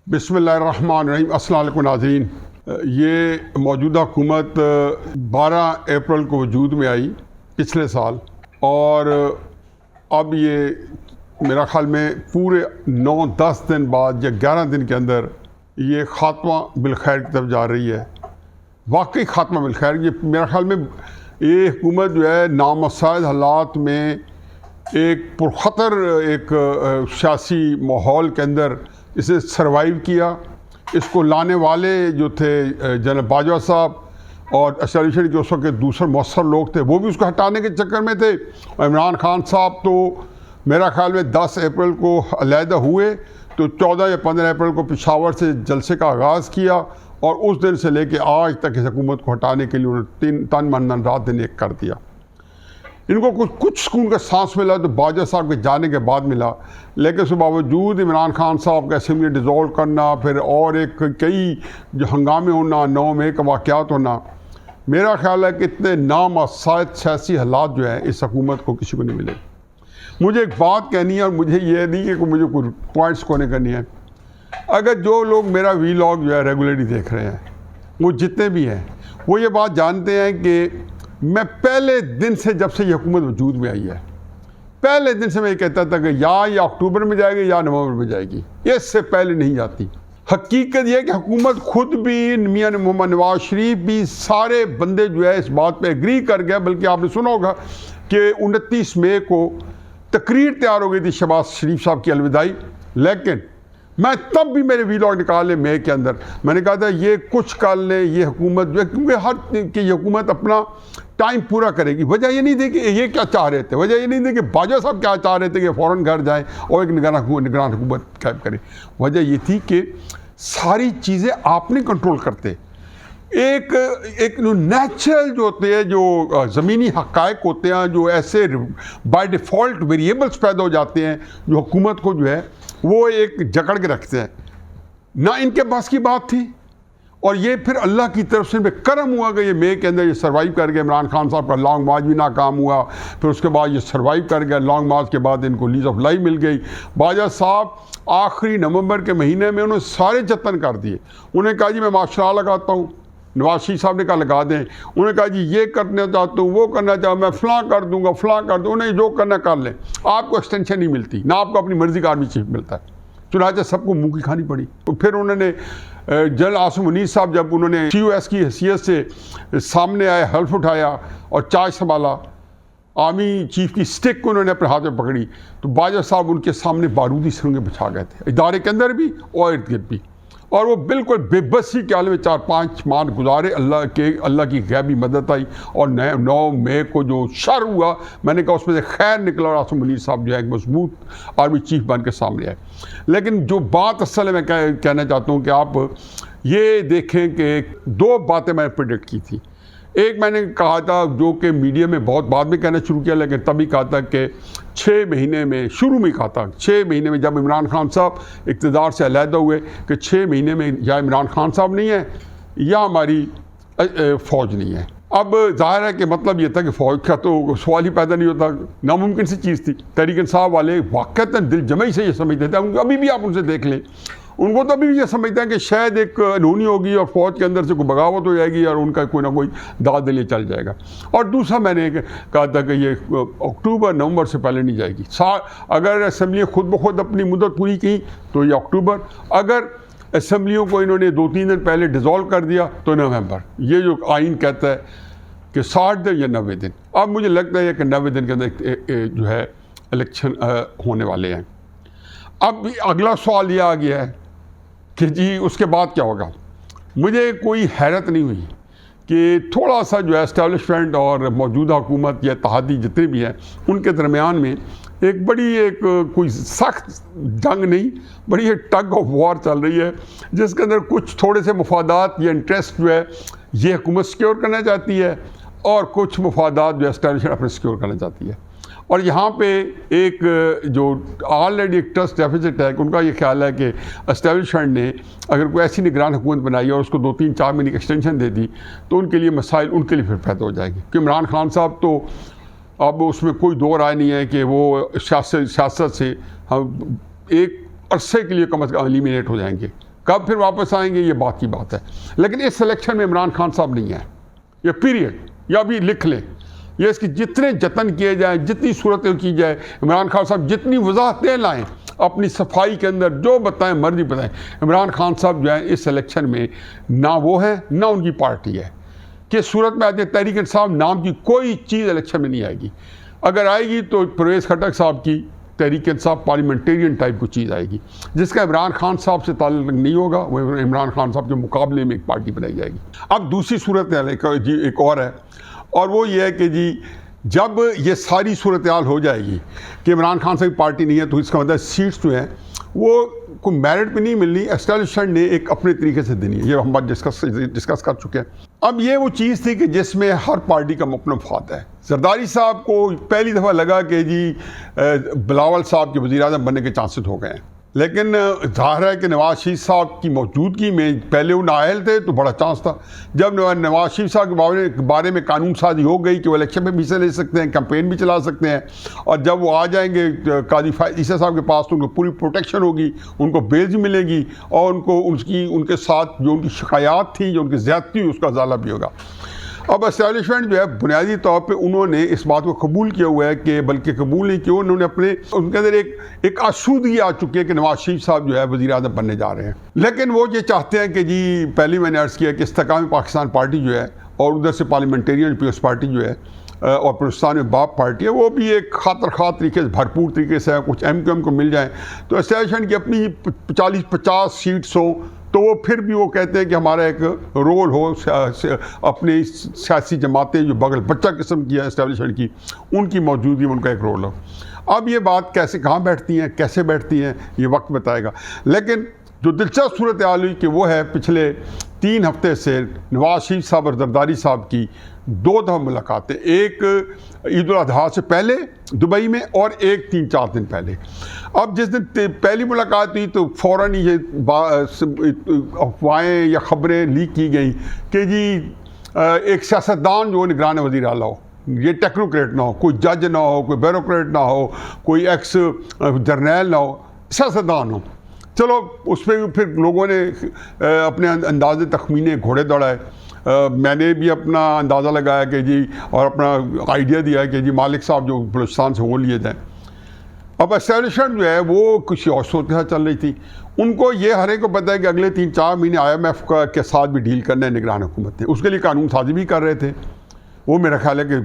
بسم اللہ الرحمن الرحیم۔ السلام علیکم ناظرین، یہ موجودہ حکومت 12 اپریل کو وجود میں آئی پچھلے سال، اور اب یہ میرا خیال میں پورے 9-10 دن بعد یا 11 دن کے اندر یہ خاتمہ بالخیر کی طرف جا رہی ہے۔ واقعی خاتمہ بالخیر۔ یہ میرا خیال میں یہ حکومت جو ہے نامساعد حالات میں ایک پرخطر ایک سیاسی ماحول کے اندر اسے سروائیو کیا۔ اس کو لانے والے جو تھے جناب باجوہ صاحب اور اسٹیبلشمنٹ کے اس وقت دوسرے مؤثر لوگ تھے، وہ بھی اس کو ہٹانے کے چکر میں تھے، اور عمران خان صاحب تو میرا خیال میں 10 اپریل کو علیحدہ ہوئے تو 14 یا 15 اپریل کو پشاور سے جلسے کا آغاز کیا، اور اس دن سے لے کے آج تک اس حکومت کو ہٹانے کے لیے انہوں نے تن من رات دن ایک کر دیا۔ ان کو کچھ سکون کا سانس ملا تو باجوہ صاحب کے جانے کے بعد ملا، لیکن اس کے باوجود عمران خان صاحب کا اسمبلی ڈیزولو کرنا، پھر اور ایک کئی جو ہنگامے ہونا، 9 مئی کا واقعات ہونا، میرا خیال ہے کہ اتنے نامساعد سیاسی حالات جو ہیں اس حکومت کو کسی کو نہیں ملے۔ مجھے ایک بات کہنی ہے، اور مجھے یہ نہیں کہ مجھے کوئی پوائنٹس کونے کرنی ہے۔ اگر جو لوگ میرا ویلاگ جو ہے ریگولرلی دیکھ رہے ہیں، وہ جتنے بھی ہیں، وہ یہ بات جانتے ہیں کہ میں پہلے دن سے، جب سے یہ حکومت وجود میں آئی ہے، پہلے دن سے میں یہ کہتا تھا کہ یا اکتوبر میں جائے گی یا نومبر میں جائے گی، اس سے پہلے نہیں جاتی۔ حقیقت یہ ہے کہ حکومت خود بھی، میاں محمد نواز شریف بھی، سارے بندے جو ہے اس بات پہ ایگری کر گئے، بلکہ آپ نے سنا ہوگا کہ 29 مئی کو تقریر تیار ہو گئی تھی شہباز شریف صاحب کی الوداعی، لیکن میں تب بھی میرے ویلاگ نکالے مئی کے اندر، میں نے کہا تھا یہ کچھ کر لیں یہ حکومت جو ہے، کیونکہ کہ یہ حکومت اپنا ٹائم پورا کرے گی۔ وجہ یہ نہیں تھی کہ یہ کیا چاہ رہے تھے، وجہ یہ نہیں تھی کہ باجوہ صاحب کیا چاہ رہے تھے کہ فوراً گھر جائیں اور ایک نگران حکومت قائم کریں۔ وجہ یہ تھی کہ ساری چیزیں آپ نہیں کنٹرول کرتے۔ ایک نیچرل جو ہوتے ہیں، جو زمینی حقائق ہوتے ہیں، جو ایسے بائی ڈیفالٹ ویریبلز پیدا ہو جاتے ہیں جو حکومت کو جو ہے وہ ایک جکڑ کے رکھتے ہیں، نہ ان کے پاس کی بات تھی، اور یہ پھر اللہ کی طرف سے کرم ہوا کہ یہ مئی کے اندر یہ سروائیو کر گئے۔ عمران خان صاحب کا لانگ مارچ بھی ناکام ہوا، پھر اس کے بعد یہ سروائیو کر گئے، لانگ مارچ کے بعد ان کو لیز آف لائف مل گئی۔ باجوہ صاحب آخری نومبر کے مہینے میں انہوں نے سارے جتن کر دیے۔ انہوں نے کہا جی میں ماشاء اللہ لگاتا ہوں، نواز شریف صاحب نے کہا لگا دیں، انہوں نے کہا جی یہ کرنا چاہتا ہوں، وہ کرنا چاہتا ہوں، میں فلاں کر دوں گا، فلاں کر دوں، انہیں جو کرنا کر لیں، آپ کو ایکسٹینشن نہیں ملتی، نہ آپ کو اپنی مرضی کا آرمی چیف ملتا ہے۔ چنانچہ سب کو منہ کی کھانی پڑی۔ پھر انہوں نے جنرل عاصم منیر صاحب جب انہوں نے COS کی حیثیت سے سامنے آئے، حلف اٹھایا اور چارج سنبھالا، آرمی چیف کی سٹک کو انہوں نے اپنے ہاتھ میں پکڑی، تو باجوہ صاحب ان کے سامنے بارودی سرنگیں بچھا گئے تھے، ادارے کے اندر بھی اور ارد گرد بھی، اور وہ بالکل بے بسی کے عالم میں 4-5 ماہ گزارے۔ اللہ کی غیبی مدد آئی، اور 9 مئی کو جو شر ہوا، میں نے کہا اس میں سے خیر نکلا، اور عاصم منیر صاحب جو ہے ایک مضبوط آرمی چیف بن کے سامنے آئے۔ لیکن جو بات اصل ہے میں کہنا چاہتا ہوں کہ آپ یہ دیکھیں کہ 2 باتیں میں نے پریڈکٹ کی تھی۔ ایک میں نے کہا تھا، جو کہ میڈیا میں بہت بعد میں کہنا شروع کیا، لیکن تبھی کہا تھا کہ 6 مہینے میں، شروع میں کہا تھا 6 مہینے میں، جب عمران خان صاحب اقتدار سے علیحدہ ہوئے، کہ 6 مہینے میں یا عمران خان صاحب نہیں ہے یا ہماری فوج نہیں ہے۔ اب ظاہر ہے کہ مطلب یہ تھا کہ فوج کا تو سوال ہی پیدا نہیں ہوتا، ناممکن سی چیز تھی۔ تحریک انصاف والے واقعتاً دل جمعی سے یہ سمجھتے تھے، ابھی بھی آپ ان سے دیکھ لیں، ان کو تو ابھی بھی یہ سمجھتے ہیں کہ شاید ایک انہونی ہوگی اور فوج کے اندر سے کوئی بغاوت ہو جائے گی اور ان کا کوئی نہ کوئی داد دلیے چل جائے گا۔ اور دوسرا میں نے کہا تھا کہ یہ اکتوبر نومبر سے پہلے نہیں جائے گی۔ اگر اسمبلی خود بخود اپنی مدت پوری کی تو یہ اکتوبر، اگر اسمبلیوں کو انہوں نے 2-3 دن پہلے ڈیزولو کر دیا تو نومبر۔ یہ جو آئین کہتا ہے کہ 60 دن یا 90 دن، اب مجھے لگتا ہے کہ 90 دن کے اندر جو ہے الیکشن ہونے والے ہیں۔ اب اگلا سوال یہ آ گیا ہے کہ جی اس کے بعد کیا ہوگا۔ مجھے کوئی حیرت نہیں ہوئی کہ تھوڑا سا جو ہے اسٹیبلشمنٹ اور موجودہ حکومت یا اتحادی جتنے بھی ہیں ان کے درمیان میں ایک بڑی کوئی سخت جنگ نہیں، بڑی ایک ٹگ آف وار چل رہی ہے، جس کے اندر کچھ تھوڑے سے مفادات یا انٹرسٹ جو ہے یہ حکومت سیکیور کرنا چاہتی ہے، اور کچھ مفادات جو ہے اسٹیبلشمنٹ اپنے سیکیور کرنا چاہتی ہے۔ اور یہاں پہ ایک جو آلریڈی ایک ٹرسٹ ڈیفیسٹ ہے، ان کا یہ خیال ہے کہ اسٹیبلشمنٹ نے اگر کوئی ایسی نگران حکومت بنائی اور اس کو 2-3-4 مہینے کی ایکسٹینشن دے دی تو ان کے لیے مسائل ان کے لیے پھر پیدا ہو جائے گی، کہ عمران خان صاحب تو اب اس میں کوئی دو رائے نہیں ہے کہ وہ سیاست سے ہم ایک عرصے کے لیے کم از کم ایلیمینیٹ ہو جائیں گے، کب پھر واپس آئیں گے یہ بات کی بات ہے. لیکن اس الیکشن میں عمران خان صاحب نہیں ہیں, یہ پیریڈ, یا بھی لکھ لیں, یہ اس کی جتنے جتن کیے جائیں, جتنی صورتیں کی جائے, عمران خان صاحب جتنی وضاحتیں لائیں اپنی صفائی کے اندر, جو بتائیں مرضی بتائیں, عمران خان صاحب جو ہے اس الیکشن میں نہ وہ ہے نہ ان کی پارٹی ہے. کہ صورت میں آتے تحریک انصاف نام کی کوئی چیز الیکشن میں نہیں آئے گی. اگر آئے گی تو پرویز خٹک صاحب کی تحریک انصاف پارلیمنٹیرین ٹائپ کی چیز آئے گی, جس کا عمران خان صاحب سے تعلق نہیں ہوگا. وہ عمران خان صاحب کے مقابلے میں ایک پارٹی بنائی جائے گی. اب دوسری صورت ایک اور ہے, اور وہ یہ ہے کہ جی جب یہ ساری صورتحال ہو جائے گی کہ عمران خان صاحب کی پارٹی نہیں ہے, تو اس کا مطلب سیٹس جو ہیں وہ کوئی میرٹ پہ نہیں ملنی, اسٹیبلشمنٹ نے ایک اپنے طریقے سے دینی ہے. یہ ہم بات ڈسکس کر چکے ہیں. اب یہ وہ چیز تھی کہ جس میں ہر پارٹی کا اپنا مفاد ہے. زرداری صاحب کو پہلی دفعہ لگا کہ جی بلاول صاحب کے وزیر اعظم بننے کے چانسز ہو گئے ہیں, لیکن ظاہر ہے کہ نواز شریف صاحب کی موجودگی میں پہلے وہ نااہل تھے تو بڑا چانس تھا. جب نواز شریف صاحب کے بارے میں قانون سازی ہو گئی کہ وہ الیکشن میں بھی حصہ لے سکتے ہیں, کمپین بھی چلا سکتے ہیں, اور جب وہ آ جائیں گے قاضی فائز عیسیٰ صاحب کے پاس تو ان کو پوری پروٹیکشن ہوگی, ان کو بیل بھی ملے گی, اور ان کو ان کے ساتھ جو ان کی شکایات تھیں, جو ان کی زیادتی ہوئی, اس کا ازالہ بھی ہوگا. اب اسٹیبلشمنٹ جو ہے بنیادی طور پہ انہوں نے اس بات کو قبول کیا ہوا ہے کہ, بلکہ قبول نہیں کیا, انہوں نے ان کے اندر ایک آسودگی آ چکی ہے کہ نواز شریف صاحب جو ہے وزیر اعظم بننے جا رہے ہیں. لیکن وہ یہ چاہتے ہیں کہ جی پہلی میں نے عرض کیا کہ استحکام پاکستان پارٹی جو ہے, اور ادھر سے پارلیمنٹیرین پیپلز پارٹی جو ہے, اور پاکستان میں باپ پارٹی ہے, وہ بھی ایک خاطر خواہ طریقے سے بھرپور طریقے سے کچھ ایم کو مل جائیں تو اسٹیبلشمنٹ کی اپنی 40-50 سیٹس ہوں, تو وہ پھر بھی وہ کہتے ہیں کہ ہمارا ایک رول ہو, اپنی سیاسی جماعتیں جو بغل بچہ قسم کی ہے اسٹیبلشمنٹ کی, ان کی موجودگی میں ان کا ایک رول ہو. اب یہ بات کہاں بیٹھتی ہیں, کیسے بیٹھتی ہیں, یہ وقت بتائے گا. لیکن جو دلچسپ صورتحال ہوئی کہ وہ ہے پچھلے 3 ہفتے سے نواز شریف صاحب اور زرداری صاحب کی 2 دفعہ ملاقاتیں, ایک عید الاضحیٰ سے پہلے دبئی میں, اور ایک 3-4 دن پہلے. اب جس دن پہلی ملاقات ہوئی تو فوراً یہ افواہیں یا خبریں لیک کی گئیں کہ جی ایک سیاستدان جو نگران وزیر اعلیٰ ہو, یہ ٹیکنوکریٹ نہ ہو, کوئی جج نہ ہو, کوئی بیوروکریٹ نہ ہو, کوئی ایکس جرنیل نہ ہو, سیاستدان ہو. چلو اس پہ پھر لوگوں نے اپنے اندازے تخمینے گھوڑے دوڑائے. میں نے بھی اپنا اندازہ لگایا کہ جی, اور اپنا آئیڈیا دیا کہ جی مالک صاحب جو بلوچستان سے وہ لیے جائیں. اب اسٹیبلشمنٹ جو ہے وہ کسی اور صورتحال چل رہی تھی. ان کو یہ ہر ایک کو پتہ ہے کہ اگلے 3-4 مہینے IMF کے ساتھ بھی ڈیل کرنا ہے نگران حکومت نے, اس کے لیے قانون سازی بھی کر رہے تھے. وہ میرا خیال ہے کہ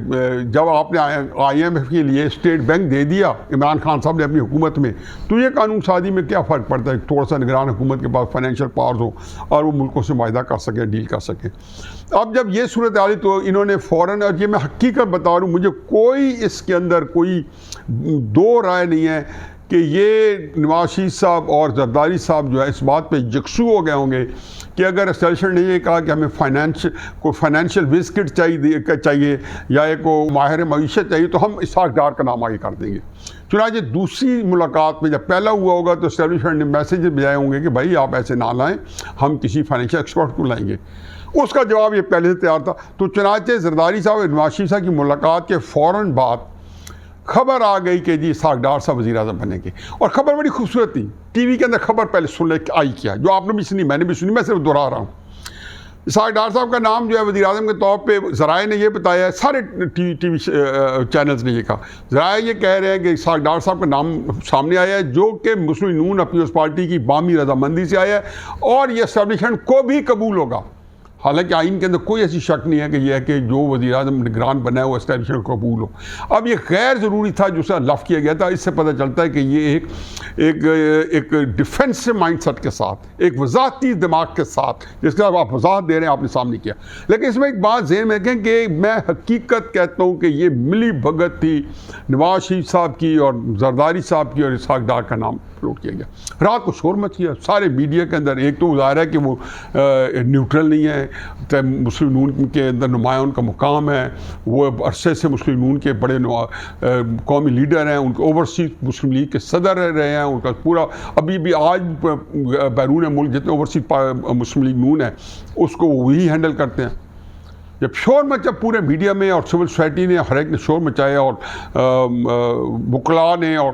جب آپ نے IMF کے لیے اسٹیٹ بینک دے دیا عمران خان صاحب نے اپنی حکومت میں, تو یہ قانون سازی میں کیا فرق پڑتا ہے, تھوڑا سا نگران حکومت کے پاس فائنینشیل پاورز ہو اور وہ ملکوں سے معاہدہ کر سکیں, ڈیل کر سکیں. اب جب یہ صورت آئی تو انہوں نے فوراً, اور یہ میں حقیقت بتا رہا ہوں, مجھے کوئی اس کے اندر کوئی 2 رائے نہیں ہے کہ یہ نواز شریف صاحب اور زرداری صاحب جو ہے اس بات پہ یکسو ہو گئے ہوں گے کہ اگر اسٹیبلشمنٹ نے یہ کہا کہ ہمیں فائنینشیل وزٹ چاہیے یا ایک ماہر معیشت چاہیے, تو ہم اسحاق ڈار کا نام آگے کر دیں گے. چنانچہ دوسری ملاقات میں جب پہلا ہوا ہوگا تو اسٹیبلشمنٹ نے میسیج بھیجائے ہوں گے کہ بھائی آپ ایسے نہ لائیں, ہم کسی فائنینشیل ایکسپرٹ کو لائیں گے. اس کا جواب یہ پہلے سے تیار تھا. تو چنانچہ زرداری صاحب اور نواز شریف صاحب کی ملاقات کے فوراً بعد خبر آ گئی کہ جی اسحاق ڈار صاحب وزیر اعظم بنے گے. اور خبر بڑی خوبصورت تھی, ٹی وی کے اندر خبر پہلے سن لے آئی کیا, جو آپ نے بھی سنی, میں نے بھی سنی, میں صرف دہرا رہا ہوں. اسحاق ڈار صاحب کا نام جو ہے وزیر اعظم کے طور پہ ذرائع نے یہ بتایا ہے, سارے ٹی وی چینلز نے یہ کہا, ذرائع یہ کہہ رہے ہیں کہ اسحاق ڈار صاحب کا نام سامنے آیا ہے جو کہ مسلم نون پیپلز پارٹی کی بامی رضامندی سے آیا ہے, اور یہ اسٹیبلشمنٹ کو بھی قبول ہوگا. حالانکہ آئین کے اندر کوئی ایسی شک نہیں ہے کہ یہ ہے کہ جو وزیر اعظم نگران بنا ہے وہ اسٹیبلشمنٹ کو قبول ہو. اب یہ غیر ضروری تھا جو اسے لف کیا گیا تھا. اس سے پتہ چلتا ہے کہ یہ ایک ڈیفینسو مائنڈ سیٹ کے ساتھ, ایک وضاحتی دماغ کے ساتھ, جس کا آپ وضاحت دے رہے ہیں, آپ نے سامنے کیا. لیکن اس میں ایک بات ذہن میں رکھیں کہ میں حقیقت کہتا ہوں کہ یہ ملی بھگت تھی نواز شریف صاحب کی اور زرداری صاحب کی, اور اسحاق ڈار کا نام فلوٹ کیا گیا. رات کو شور مچ گیا سارے میڈیا کے اندر. ایک تو ظاہر ہے کہ وہ نیوٹرل نہیں ہے, مسلم نون کے اندر نمایاں ان کا مقام ہے, وہ عرصے سے مسلم نون کے بڑے قومی لیڈر ہیں, ان کے اوورسیز مسلم لیگ کے صدر رہے ہیں, ان کا پورا ابھی بھی آج بیرون ملک جتنے اوورسیز مسلم لیگ نون ہے اس کو وہی ہینڈل کرتے ہیں. جب شور مچا پورے میڈیا میں اور سول سوسائٹی نے, ہر ایک نے شور مچایا, اور وکلاء نے, اور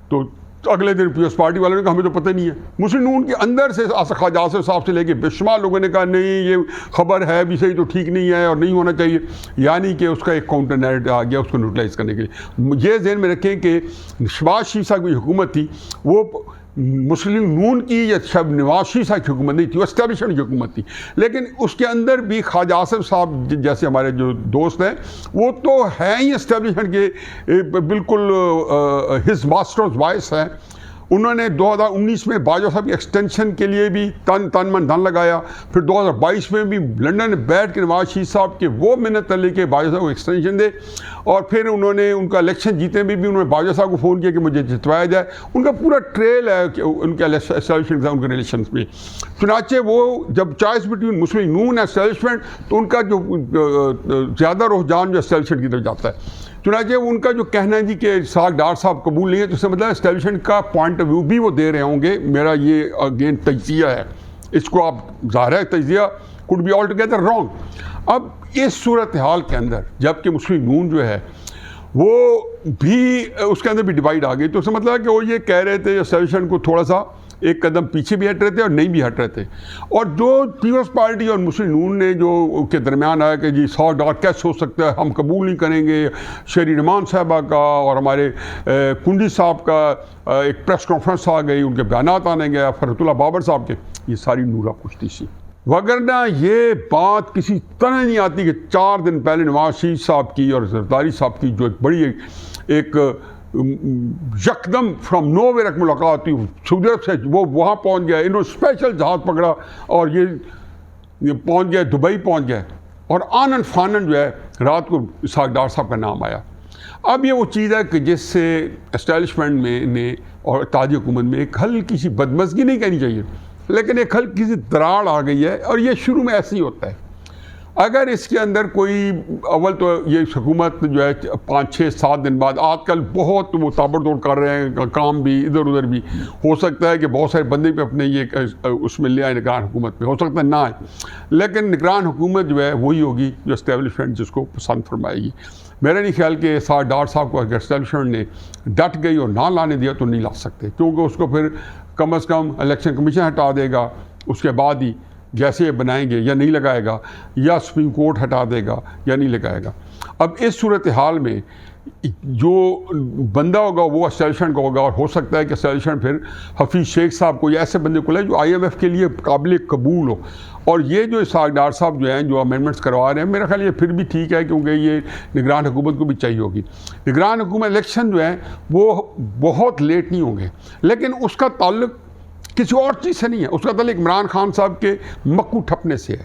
تو تو اگلے دن پیپلز پارٹی والوں نے کہا ہمیں تو پتہ نہیں ہے. مسلم نون کے اندر سے خواجہ آصف صاحب سے لے کے بے شمار لوگوں نے کہا نہیں یہ خبر ہے بھی صحیح تو ٹھیک نہیں ہے اور نہیں ہونا چاہیے. یعنی کہ اس کا ایک کاؤنٹر نیریٹو آ گیا اس کو نیوٹرلائز کرنے کے لیے. یہ ذہن میں رکھیں کہ شہباز شریف صاحب کی حکومت تھی وہ مسلم نون کی یا نواز شریف صاحب کی حکومت نہیں تھی, وہ اسٹیبلشمنٹ کی حکومت تھی. لیکن اس کے اندر بھی خواجہ آصف صاحب جیسے ہمارے جو دوست ہیں وہ تو ہیں ہی اسٹیبلشمنٹ کے بالکل ہز ماسٹرز وائس ہیں. انہوں نے 2019 میں باجوہ صاحب کی ایکسٹینشن کے لیے بھی تن من دھن لگایا. پھر 2022 میں بھی لنڈن میں بیٹھ کے نواز شریف صاحب کے وہ منت لے کے باجوہ صاحب کو ایکسٹینشن دے. اور پھر انہوں نے ان کا الیکشن جیتے بھی انہوں نے باجوہ صاحب کو فون کیا کہ مجھے جتوایا جائے. ان کا پورا ٹریل ہے کہ ان کے اسٹیبلشمنٹ ان کے ریلیشنس میں. چنانچہ وہ جب چوائس بٹوین مسلم نون ہے اسٹیبلشمنٹ تو ان کا جو زیادہ رجحان جو اسٹیبلشمنٹ کی طرف جاتا ہے. چنانچہ ان کا جو کہنا ہے جی کہ اسحاق ڈار صاحب قبول نہیں ہے تو اس سے مطلب اسٹیبلشمنٹ کا پوائنٹ آف ویو بھی وہ دے رہے ہوں گے. میرا یہ اگین تجزیہ ہے, اس کو آپ ظاہر ہے تجزیہ could be altogether wrong. اب اس صورتحال کے اندر جب کہ مسلم نون جو ہے وہ بھی اس کے اندر بھی ڈیوائڈ آ گئی تو اس کا مطلب ہے کہ وہ یہ کہہ رہے تھے اسٹیبلشمنٹ کو تھوڑا سا ایک قدم پیچھے بھی ہٹ رہے تھے اور نہیں بھی ہٹ رہے تھے. اور جو پیپلز پارٹی اور مسلم نون نے جو کے درمیان آیا کہ جی $100 کیسے ہو سکتا ہے, ہم قبول نہیں کریں گے. شہری نعمان صاحبہ کا اور ہمارے کنڈی صاحب کا ایک پریس کانفرنس آ گئی, ان کے بیانات آنے گیا, فرحت اللہ بابر صاحب کے, یہ ساری نورا کشتی سی. وگرنہ یہ بات کسی طرح نہیں آتی کہ 4 دن پہلے نواز شریف صاحب کی اور زرداری صاحب کی جو ایک بڑی ایک یکدم فرام نو ویئر ایک ملاقات ہوئی سعودی عرب سے, وہ وہاں پہنچ گیا, انہوں نے اسپیشل جہاز پکڑا اور یہ پہنچ گئے دبئی پہنچ گئے اور آنن فانن جو ہے رات کو اسحاق ڈار صاحب کا نام آیا. اب یہ وہ چیز ہے کہ جس سے اسٹیبلشمنٹ میں نے اور اتحادی حکومت میں ایک ہلکی سی بدمزگی نہیں کہنی چاہیے لیکن ایک ہلکی سی دراڑ آ گئی ہے. اور یہ شروع میں ایسے ہی ہوتا ہے. اگر اس کے اندر کوئی اول تو یہ حکومت جو ہے 5-6-7 دن بعد آج کل بہت وہ تابڑ توڑ کر رہے ہیں, کام بھی ادھر ادھر بھی, ہو سکتا ہے کہ بہت سارے بندے بھی اپنے یہ اس میں لے آئے نگران حکومت میں, ہو سکتا ہے نہ آئے, لیکن نگران حکومت جو ہے وہی ہوگی جو اسٹیبلشمنٹ جس کو پسند فرمائے گی. میرا نہیں خیال کہ اسحاق ڈار صاحب کو اگر اسٹیبلشمنٹ نے ڈٹ گئی اور نہ لانے دیا تو نہیں لا سکتے, کیونکہ اس کو پھر کم از کم الیکشن کمیشن ہٹا دے گا, اس کے بعد ہی جیسے یہ بنائیں گے یا نہیں لگائے گا, یا سپریم کورٹ ہٹا دے گا یا نہیں لگائے گا. اب اس صورتحال میں جو بندہ ہوگا وہ اسٹیبلشمنٹ کا ہوگا, اور ہو سکتا ہے کہ اسٹیبلشمنٹ پھر حفیظ شیخ صاحب کو یا ایسے بندے کو لے جو IMF کے لیے قابل قبول ہو. اور یہ جو اسحاق ڈار صاحب جو ہیں جو امینڈمنٹس کروا رہے ہیں, میرا خیال یہ پھر بھی ٹھیک ہے کیونکہ یہ نگران حکومت کو بھی چاہیے ہوگی. نگران حکومت الیکشن جو ہیں وہ بہت لیٹ نہیں ہوں گے, لیکن اس کا تعلق کسی اور چیز سے نہیں ہے, اس کا تعلق عمران خان صاحب کے مکو ٹھپنے سے ہے.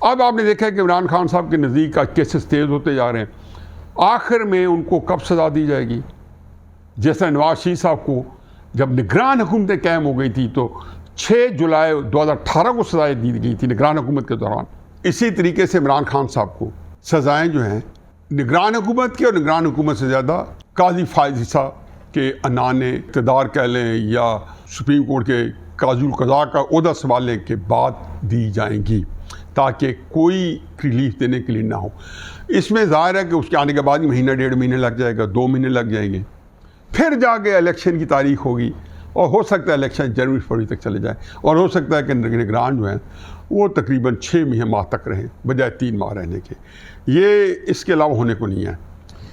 اب آپ نے دیکھا ہے کہ عمران خان صاحب کے نزدیک کا کیسز تیز ہوتے جا رہے ہیں. آخر میں ان کو کب سزا دی جائے گی؟ جیسا نواز شریف صاحب کو جب نگران حکومتیں قائم ہو گئی تھی تو 6 جولائی 2018 کو سزائیں دی گئی تھی نگران حکومت کے دوران. اسی طریقے سے عمران خان صاحب کو سزائیں جو ہیں نگران حکومت کی, اور نگران حکومت سے زیادہ قاضی فائز عیسیٰ کے عنان اقتدار کہہ لیں یا سپریم کورٹ کے قاضی القضاء کا عہدہ سنبھالنے کے بعد دی جائیں گی, تاکہ کوئی ریلیف دینے کے لیے نہ ہو. اس میں ظاہر ہے کہ اس کے آنے کے بعد مہینہ 1.5 مہینے لگ جائے گا, 2 مہینے لگ جائیں گے, پھر جا کے الیکشن کی تاریخ ہوگی, اور ہو سکتا ہے الیکشن جنوری فروری تک چلے جائیں, اور ہو سکتا ہے کہ نگران جو ہیں وہ تقریباً 6 ماہ تک رہیں بجائے 3 ماہ رہنے کے. یہ اس کے علاوہ ہونے کو نہیں ہے.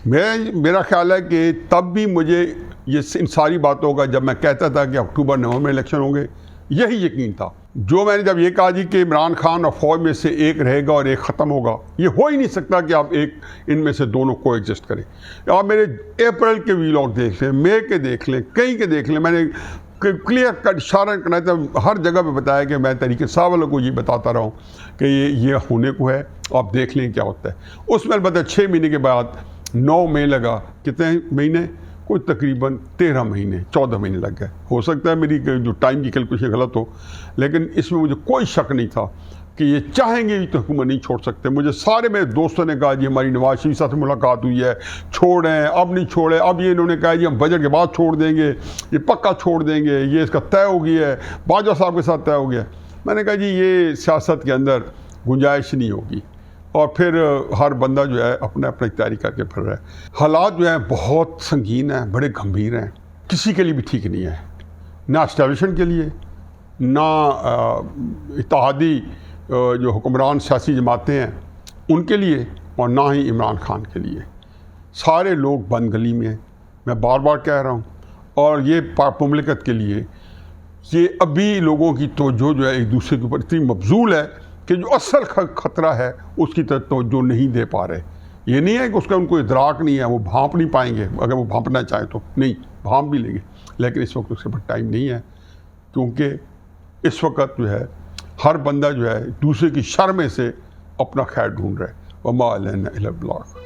میرا خیال ہے کہ تب بھی مجھے یہ ان ساری باتوں کا جب میں کہتا تھا کہ اکتوبر نومبر میں الیکشن ہوں گے, یہی یقین تھا. جو میں نے جب یہ کہا جی کہ عمران خان اور فوج میں سے ایک رہے گا اور ایک ختم ہوگا, یہ ہو ہی نہیں سکتا کہ آپ ایک ان میں سے دونوں کو ایگزسٹ کریں. آپ میرے اپریل کے ویلاگ دیکھ لیں, مئی کے دیکھ لیں, کہیں کے دیکھ لیں, میں نے کلیئر کٹ اشارہ کرنا تھا, ہر جگہ پہ بتایا کہ میں تحریک انصاف والوں کو یہ بتاتا رہا ہوں کہ یہ ہونے کو ہے, آپ دیکھ لیں کیا ہوتا ہے. اس میں البتہ 6 مہینے کے بعد 9 مئی لگا, کتنے مہینے, کوئی تقریباً 13 مہینے 14 مہینے لگ گئے. ہو سکتا ہے میری جو ٹائم کی کیلکولیشن غلط ہو, لیکن اس میں مجھے کوئی شک نہیں تھا کہ یہ چاہیں گے تو حکومت نہیں چھوڑ سکتے. مجھے سارے میرے دوستوں نے کہا جی ہماری نواز شریف صاحب سے ملاقات ہوئی ہے, چھوڑیں, اب نہیں چھوڑیں. اب یہ انہوں نے کہا جی ہم بجٹ کے بعد چھوڑ دیں گے, یہ پکا چھوڑ دیں گے, یہ اس کا طے ہو گیا ہے, باجوہ صاحب کے ساتھ طے ہو گیا. میں نے کہا جی یہ سیاست کے اندر گنجائش نہیں ہوگی, اور پھر ہر بندہ جو ہے اپنے اپنے تیاری کر کے پھر رہا ہے. حالات جو ہیں بہت سنگین ہیں, بڑے گمبھیر ہیں. کسی کے لیے بھی ٹھیک نہیں ہے، نہ اسٹیبلشمنٹ کے لیے، نہ اتحادی جو حکمران سیاسی جماعتیں ہیں ان کے لیے، اور نہ ہی عمران خان کے لیے۔ سارے لوگ بند گلی میں ہیں، میں بار بار کہہ رہا ہوں، اور یہ پاک مملکت کے لیے یہ ابھی لوگوں کی توجہ جو ہے ایک دوسرے کے اوپر اتنی مبذول ہے کہ جو اصل خطرہ ہے اس کی طرف توجہ نہیں دے پا رہے۔ یہ نہیں ہے کہ اس کا ان کو ادراک نہیں ہے، وہ بھانپ نہیں پائیں گے، اگر وہ بھانپنا چاہیں تو نہیں بھانپ بھی لیں گے، لیکن اس وقت اس کے پاس ٹائم نہیں ہے، کیونکہ اس وقت جو ہے ہر بندہ جو ہے دوسرے کی شر میں سے اپنا خیر ڈھونڈ رہا ہے۔ وما علینا الا البلاغ۔